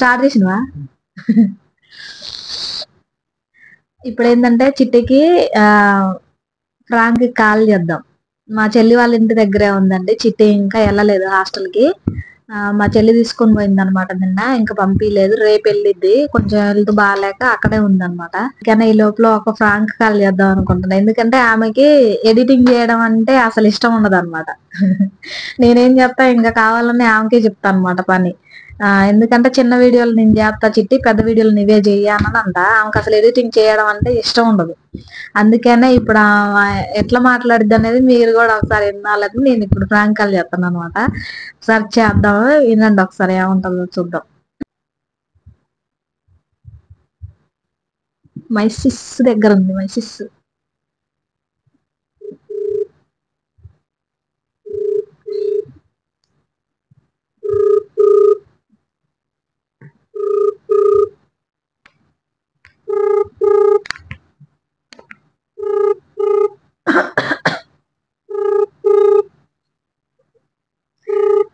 Start చేసినవా? ఇప్పుడు ఏంటంటే చిట్టికి ఫ్రాంక్ కాల్ చేద్దాం. మా చెల్లి వాళ్ళ ఇంటి దగ్గరే ఉందండి. చిట్టి ఇంకా వెళ్ళలేదు హాస్టల్కి. మా చెల్లి తీసుకొని పోయింది అనమాట నిన్న. ఇంకా పంపించలేదు, రేపు వెళ్ళిద్ది. కొంచెం హెల్త్ బాగాలేక అక్కడే ఉందన్నమాట. కానీ ఈ లోపల ఒక ఫ్రాంక్ కాల్ చేద్దాం అనుకుంటున్నా. ఎందుకంటే ఆమెకి ఎడిటింగ్ చేయడం అంటే అసలు ఇష్టం ఉండదు అనమాట. నేనేం చెప్తా, ఇంకా కావాలని ఆమెకే చెప్తా అనమాట పని. ఎందుకంటే చిన్న వీడియోలు నేను చేస్తా చిట్టి, పెద్ద వీడియోలు నువ్వే చెయ్యాలని అంట. ఆమెకు అసలు ఎడిటింగ్ చేయడం అంటే ఇష్టం ఉండదు. అందుకనే ఇప్పుడు ఎట్లా మాట్లాడిద్ది అనేది మీరు కూడా ఒకసారి వినాలని నేను ఇప్పుడు ఫ్రాంక్ కాల్ చేస్తాను అనమాట. ఒకసారి చేద్దాము, వినండి ఒకసారి ఏముంటుందో చూద్దాం. మై సిస్ దగ్గర ఉంది, మై సిస్.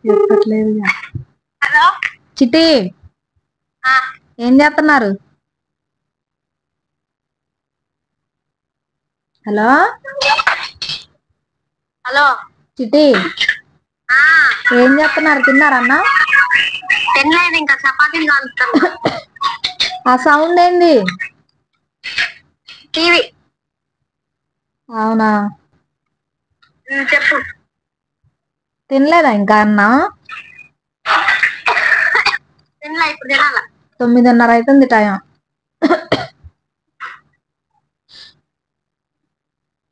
చెప్పట్లేదు. చిట్టి ఏం చేస్తున్నారు? హలో హలో చిట్టి ఏం చేస్తున్నారు? తిన్నారన్నా? తినలేదు, ఇంకా చపాతీలు కాలుస్తాను. ఆ సౌండ్ ఏంది? టీవీ. అవునా, చెప్పు. తినలేదా ఇంకా అన్నా? తినలే, ఇప్పుడు తినాల. 9:30 అవుతుంది టైం.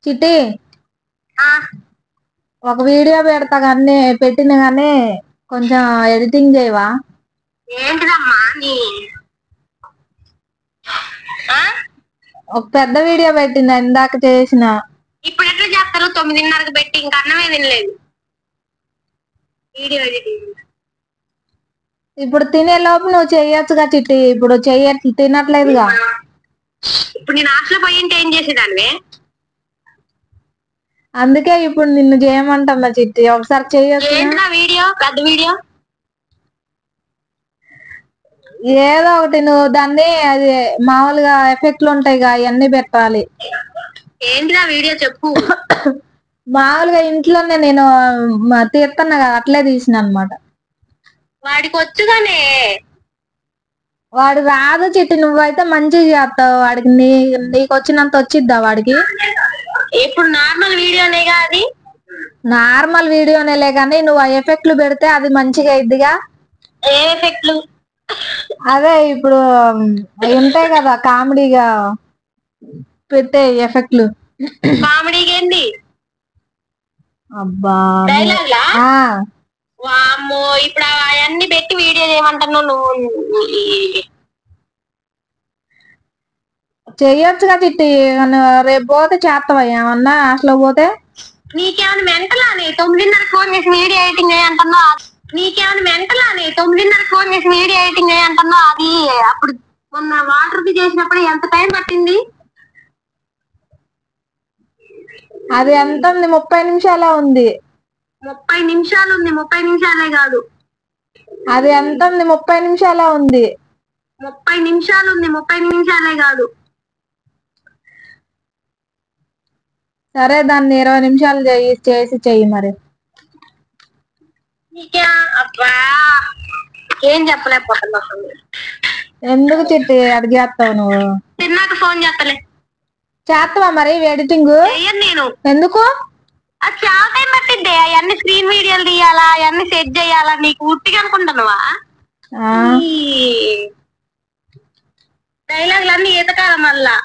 చిట్టి ఒక వీడియో పెడతా కానీ పెట్టిన కానీ కొంచెం ఎడిటింగ్ చేయవా? ఏంటిదమ్మా నీ ఒక పెద్ద వీడియో పెట్టింది ఇందాక చేసిన. ఇప్పుడు ఎట్లా చేస్తారు? 9:30కి పెట్టి ఇంకా అన్నమే తినలేదు. వీడియో ఎడిటింగ్ ఇప్పుడు తినే లోపు నువ్వు చెయ్యొచ్చుగా చిట్టి. ఇప్పుడు తినట్లేదుగా. ఇప్పుడు నేను హాస్టల్ పోయి ఉంటే ఏం చేసేదాన్ని? అందుకే ఇప్పుడు నిన్ను చేయమంటున్నా చిట్టి, ఒకసారి చెయ్యొచ్చు. వీడియో పెద్ద వీడియో ఏదో ఒకటి నువ్వు దాన్ని, అది మామూలుగా ఎఫెక్ట్లు ఉంటాయిగా, అవన్నీ పెట్టాలి. ఏంటిదా వీడియో చెప్పు. మామూలుగా ఇంట్లోనే నేను తీస్తున్నా కదా, అట్లే తీసిన అనమాట. వాడికి వచ్చుగానే. వాడు రాదు చిట్టి, నువ్వైతే మంచిగా చేస్తావు. వాడికి నీకు వచ్చినంత వచ్చిద్దా వాడికి? ఇప్పుడు నార్మల్ వీడియోనేగా అది. నార్మల్ వీడియోనేలే కానీ నువ్వు ఆ ఎఫెక్ట్లు పెడితే అది మంచిగా అయిద్దిగా. ఏ ఎఫెక్ట్లు? అదే ఇప్పుడు ఉంటాయి కదా కామెడీగా పెట్టే ఎఫెక్ట్లు. కామెడీగా ఏంది? అబ్బా డైలాగ్లా? వామ్మో, ఇప్పుడు అవన్నీ పెట్టి వీడియో చేయమంటున్నావు నువ్వు. చెయ్యొచ్చుగా చిట్టి, రేపు పోతే చేస్తావా ఏమన్నా హాస్టల్ పోతే? నీకేమైనా మెంటలా? 9:30 ఫోన్ చేసి వీడియో ఎడిటింగ్ అంటున్నావు. నీకేమైనా మెంటలా? 9:30 ఫోన్ చేసి వీడియో ఎడిటింగ్ అంటున్నావు. అది అప్పుడు మొన్న వాటర్ది చేసినప్పుడు ఎంత టైం పట్టింది? అది ఎంత ఉంది? 30 నిమిషాలే ఉంది. 30 నిమిషాలు ఉంది? 30 నిమిషాలే కాదు. అది ఎంత ఉంది? 30 నిమిషాలే ఉంది. 30 నిమిషాలు ఉంది? 30 నిమిషాలే కాదు. సరే, దాన్ని 20 నిమిషాలు చేసి చెయ్యి మరి. అబ్బా, ఏం చెప్పలేకపోతున్నా. ఎందుకు చిట్టి అడిగేస్తావు నువ్వు? తిన్నాక ఫోన్ చేస్తలే. చేస్తావా మరి ఎడిటింగ్? నేను ఎందుకు? అది చాలా టైం పట్టిద్ది. అవన్నీ స్క్రీన్ వీడియోలు తీయాలా, అవన్నీ సెట్ చేయాలా? నీకు ఉట్టిగా అనుకుంటున్నావా? డైలాగులు అన్ని ఈతకాలం మళ్ళా.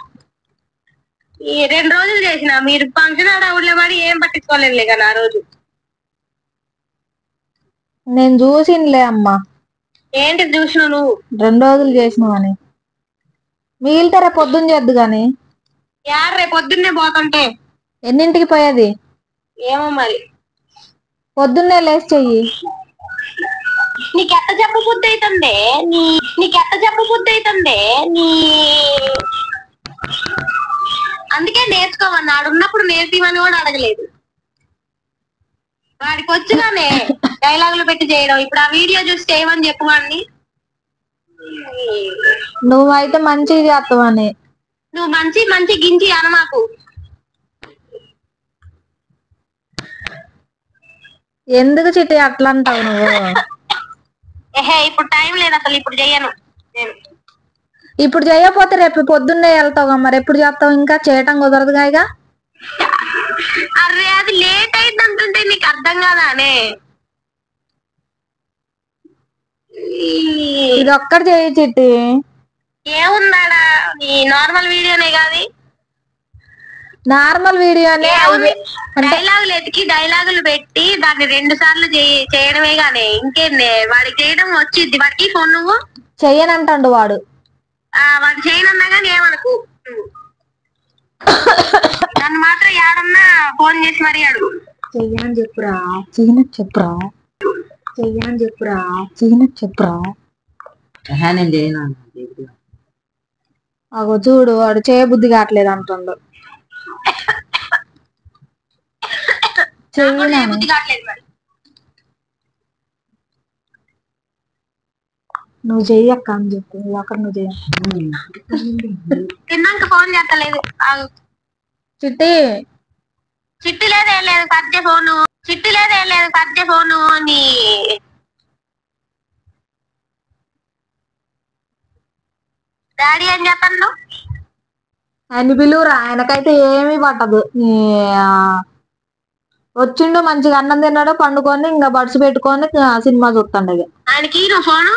ఈ 2 రోజులు చేసిన మీరు ఫంక్షన్ ఆడవులే పడి ఏం పట్టించుకోలేదు కానీ ఆ రోజు. నేను చూసినలే అమ్మా. ఏంటి చూసినావు నువ్వు? 2 రోజులు చేసినావని. మిగిలితే రేపు పొద్దున్న చేద్దు గాని. రేపు పొద్దున్నే పోతుంటే. ఎన్నింటికి పోయేది? ఏమో మరి. పొద్దున్నే లేచి చెయ్యి. నీకెట్ట చెప్పబుద్ధి అవుతుంది? నీకెట్ట చెప్పబుద్ధి అవుతుంది? అందుకే నేర్చుకోమన్నా. ఆడున్నప్పుడు నేర్పిమని కూడా అడగలేదు. వాడికి వచ్చుగానే డైలాగులు పెట్టి చేయడం. ఇప్పుడు ఆ వీడియో చూసి చేయమని చెప్పు వాడిని. నువ్వైతే మంచిగా చేస్తావని. నువ్వు మంచి మంచి గింజి అనమాకు. ఎందుకు చిట్టి అట్లా అంటావు నువ్వు? ఏహే ఇప్పుడు టైం లేదు అసలు, ఇప్పుడు చెయ్యను నేను. ఇప్పుడు చేయకపోతే రేపు పొద్దున్నే వెళ్తావు, మరి ఎప్పుడు చేస్తావు? ఇంకా చేయటం కుదరదుగా ఇక. అరే అది లేట్ అయింది అంటుంటే నీకు అర్థం కాదానే? ఇది ఒక్కటి చేయి చిట్టి. ఏముందాడా, నీ నార్మల్ వీడియోనే కాదు, నార్మల్ వీడియోనే. డైలాగులు ఎతికి డైలాగులు పెట్టి దాన్ని 2 సార్లు చేయడమే గానీ ఇంకేంది. వాడికి చేయడం వచ్చింది, వాడికి ఫోన్ నువ్వు చెయ్యనంటాడు వాడు. వాడు చేయనన్నా గానీ ఏమనుకు. నన్ను మాత్రం ఏడన్నా ఫోన్ చేసి మరీ అడుగు. చెయ్యని చెప్పురా, చీనకు చెప్పురా, చెయ్యని చెప్పురా, చీనకు చెప్పురా. నేను చేయను. అగో చూడు, వాడు చేయబుద్ధి కావట్లేదు అంటుండు. బుద్ధి కావట్లేదు మరి. నువ్వు చెయ్యక్క అని చెప్పు, అక్కడ నువ్వు చెయ్య. తిన్నాక ఫోన్ చేస్తలేదు. చిట్టి చిట్టి లేదు ఏం లేదు, కర్జే ఫోను. చిట్టి లేదు ఏం లేదు, కర్జే ఫోను. నీ డాడీ ఏం చేస్తాను? ఆయన పిలువురా, ఆయనకైతే ఏమీ పట్టదు. వచ్చిండు మంచిగా అన్నం తిన్నాడు, పండుకొని ఇంకా బడ్స్ పెట్టుకొని సినిమా చూస్తాండు. ఇక ఆయనకి నువ్వు ఫోను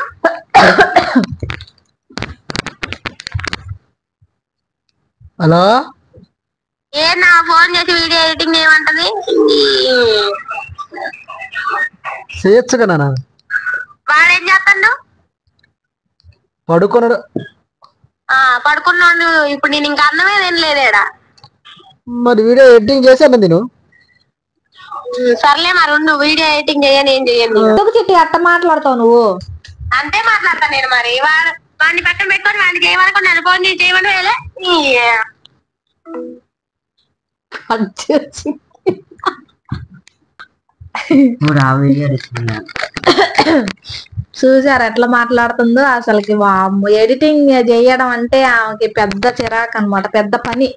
హలో ఏ నా ఫోన్ చేసి వీడియో ఎడిటింగ్ ఏమంటది? చేయొచ్చు కదా. వాడేం చేస్తాడు? పడుకున్నాడు. పడుకున్నాడు. ఇప్పుడు నేను ఇంకా అన్నమే తినలేదేడా. మరి వీడియో ఎడిటింగ్ చేశాను నేను. సర్లే మరి ఉండు, వీడియో ఎడిటింగ్ చేయను, ఏం చేయను. ఎందుకు చిట్టి అట్ట మాట్లాడతావు నువ్వు? అంతే మాట్లాడతా నేను. మరి వాడిని పక్కన పెట్టుకొని వాడిని చేయమనుకో, నన్ను ఫోన్ చేసి చేయమని వేలే. చూసారు ఎట్లా మాట్లాడుతుందో అసలుకి. ఎడిటింగ్ చేయడం అంటే ఆమెకి పెద్ద చిరాకు అనమాట, పెద్ద పని.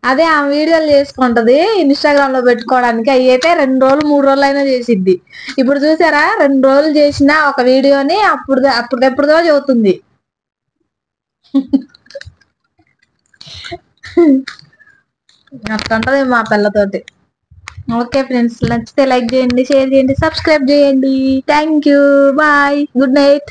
అదే ఆమె వీడియోలు చేసుకుంటది ఇన్స్టాగ్రామ్ లో పెట్టుకోవడానికి. అవి అయితే 2 రోజులు 3 రోజులు అయినా చేసిద్ది. ఇప్పుడు చూసారా, 2 రోజులు చేసిన ఒక వీడియోని అప్పుడెప్పుడుదో చదువుతుంది. అట్లుంటది మా పిల్లతోటి. ఓకే ఫ్రెండ్స్, నచ్చితే లైక్ చేయండి, షేర్ చేయండి, సబ్స్క్రైబ్ చేయండి. Thank you, bye, good night.